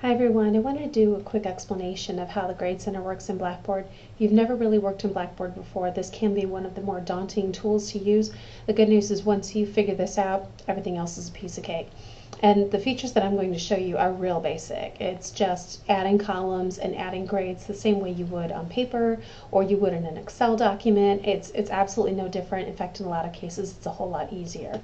Hi everyone, I wanted to do a quick explanation of how the Grade Center works in Blackboard. If you've never really worked in Blackboard before, this can be one of the more daunting tools to use. The good news is once you figure this out, everything else is a piece of cake. And the features that I'm going to show you are real basic. It's just adding columns and adding grades the same way you would on paper or you would in an Excel document. It's absolutely no different. In fact, in a lot of cases, it's a whole lot easier.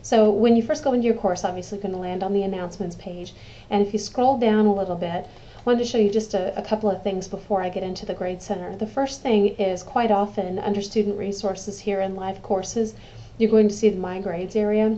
So when you first go into your course, obviously you're going to land on the announcements page. And if you scroll down a little bit, I wanted to show you just a couple of things before I get into the Grade Center. The first thing is quite often under Student Resources here in Live Courses, you're going to see the My Grades area.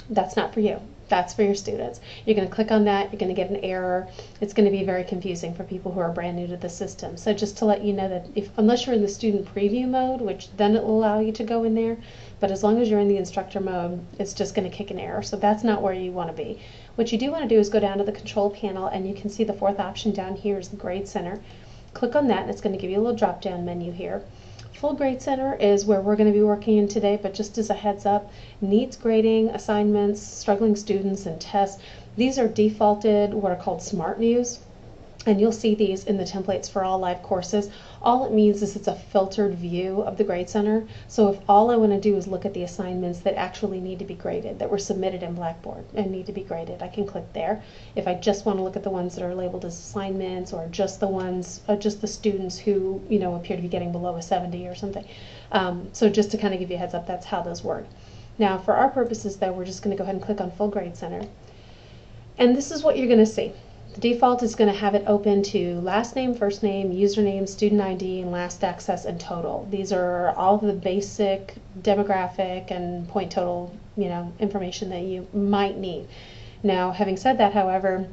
That's not for you. That's for your students. You're going to click on that, you're going to get an error. It's going to be very confusing for people who are brand new to the system. So just to let you know that unless you're in the student preview mode, which then it will allow you to go in there, but as long as you're in the instructor mode, it's just going to kick an error. So that's not where you want to be. What you do want to do is go down to the control panel and you can see the fourth option down here is the Grade Center. Click on that and it's going to give you a little drop down menu here. Full Grade Center is where we're going to be working in today, but just as a heads up, needs grading, assignments, struggling students, and tests. These are defaulted what are called Smart Views, and you'll see these in the templates for all live courses. All it means is it's a filtered view of the Grade Center, so if all I want to do is look at the assignments that actually need to be graded, that were submitted in Blackboard and need to be graded, I can click there. If I just want to look at the ones that are labeled as assignments or just the ones, just the students who appear to be getting below a 70 or something. So just to kind of give you a heads up, that's how those work. Now for our purposes though, we're just going to go ahead and click on Full Grade Center. And this is what you're going to see. The default is going to have it open to last name, first name, username, student ID, and last access and total. These are all the basic demographic and point total, information that you might need. Now, having said that, however,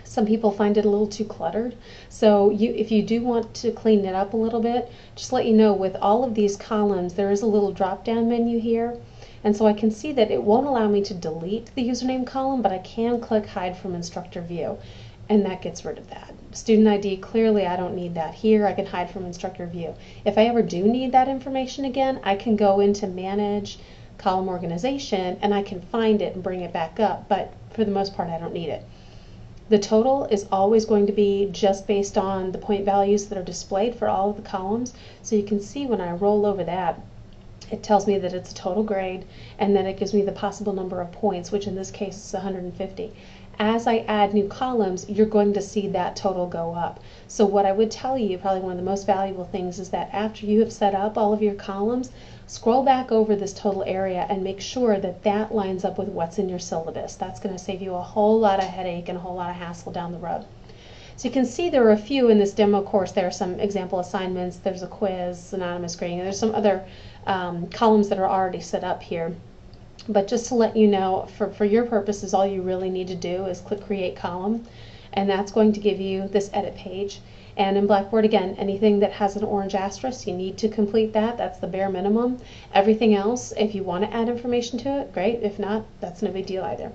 some people find it a little too cluttered. So if you do want to clean it up a little bit, just let you know with all of these columns, there is a little drop-down menu here. And so I can see that it won't allow me to delete the username column, but I can click Hide from Instructor View, and that gets rid of that. Student ID, clearly I don't need that here. I can hide from Instructor View. If I ever do need that information again, I can go into Manage, Column Organization, and I can find it and bring it back up, but for the most part I don't need it. The total is always going to be just based on the point values that are displayed for all of the columns, so you can see when I roll over that, it tells me that it's a total grade, and then it gives me the possible number of points, which in this case is 150. As I add new columns, you're going to see that total go up. So what I would tell you, probably one of the most valuable things, is that after you have set up all of your columns, scroll back over this total area and make sure that that lines up with what's in your syllabus. That's going to save you a whole lot of headache and a whole lot of hassle down the road. So you can see there are a few in this demo course. There are some example assignments, there's a quiz, anonymous grading, and there's some other columns that are already set up here. But just to let you know, for your purposes, all you really need to do is click Create Column, and that's going to give you this edit page. And in Blackboard, again, anything that has an orange asterisk, you need to complete that. That's the bare minimum. Everything else, if you want to add information to it, great. If not, that's no big deal either.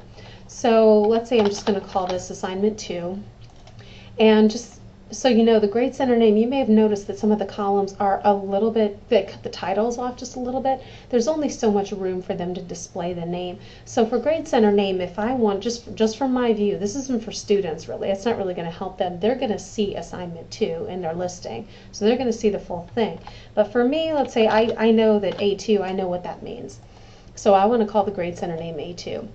So let's say I'm just going to call this Assignment 2. And just so you know, the Grade Center name, you may have noticed that some of the columns are a little bit, they cut the titles off just a little bit. There's only so much room for them to display the name. So for Grade Center name, if I want, just from my view, this isn't for students really, it's not really going to help them. They're going to see Assignment 2 in their listing, so they're going to see the full thing. But for me, let's say I know that A2, I know what that means. So I want to call the Grade Center name A2.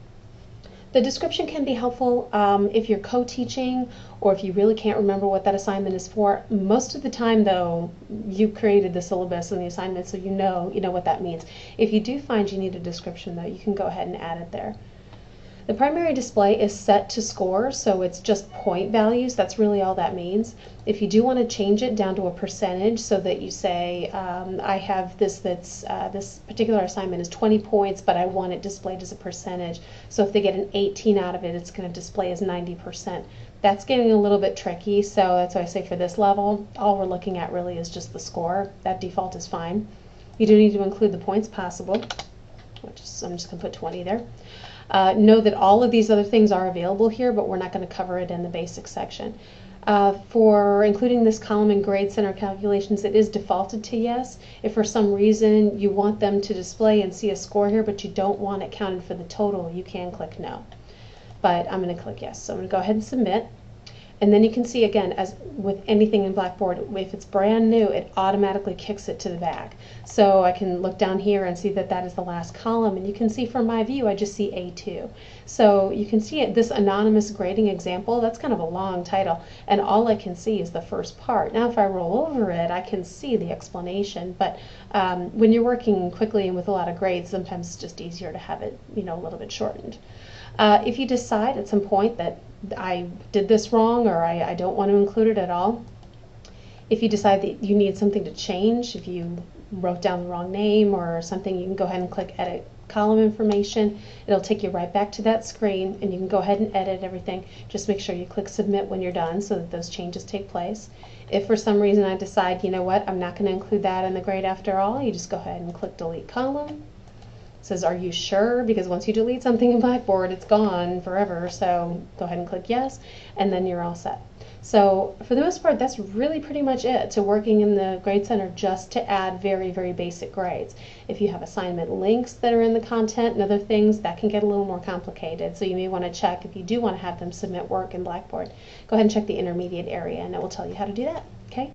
The description can be helpful if you're co-teaching or if you really can't remember what that assignment is for. Most of the time, though, you created the syllabus and the assignment, so you know what that means. If you do find you need a description, though, you can go ahead and add it there. The primary display is set to score, so it's just point values. That's really all that means. If you do want to change it down to a percentage so that you say, I have this particular assignment is 20 points, but I want it displayed as a percentage. So if they get an 18 out of it, it's going to display as 90%. That's getting a little bit tricky, so that's why I say for this level, all we're looking at really is just the score. That default is fine. You do need to include the points possible, which is, I'm just going to put 20 there. Know that all of these other things are available here, but we're not going to cover it in the basics section. For including this column in Grade Center calculations, it is defaulted to yes. If for some reason you want them to display and see a score here, but you don't want it counted for the total, you can click no. But I'm going to click yes. So I'm going to go ahead and submit. And then you can see again, as with anything in Blackboard, if it's brand new, it automatically kicks it to the back. So I can look down here and see that that is the last column, and you can see from my view I just see A2. So you can see it, this anonymous grading example, that's kind of a long title, and all I can see is the first part. Now if I roll over it, I can see the explanation, but when you're working quickly and with a lot of grades, sometimes it's just easier to have it, a little bit shortened. If you decide at some point that I did this wrong, or I don't want to include it at all, if you decide that you need something to change, if you wrote down the wrong name or something, you can go ahead and click Edit Column Information. It'll take you right back to that screen, and you can go ahead and edit everything. Just make sure you click Submit when you're done so that those changes take place. If for some reason I decide, you know what, I'm not going to include that in the grade after all, you just go ahead and click Delete Column. It says, are you sure? Because once you delete something in Blackboard, it's gone forever. So go ahead and click yes, and then you're all set. So for the most part, that's really pretty much it to working in the Grade Center, just to add very, very basic grades. If you have assignment links that are in the content and other things, that can get a little more complicated. So you may want to check, if you do want to have them submit work in Blackboard, go ahead and check the intermediate area, and it will tell you how to do that. Okay.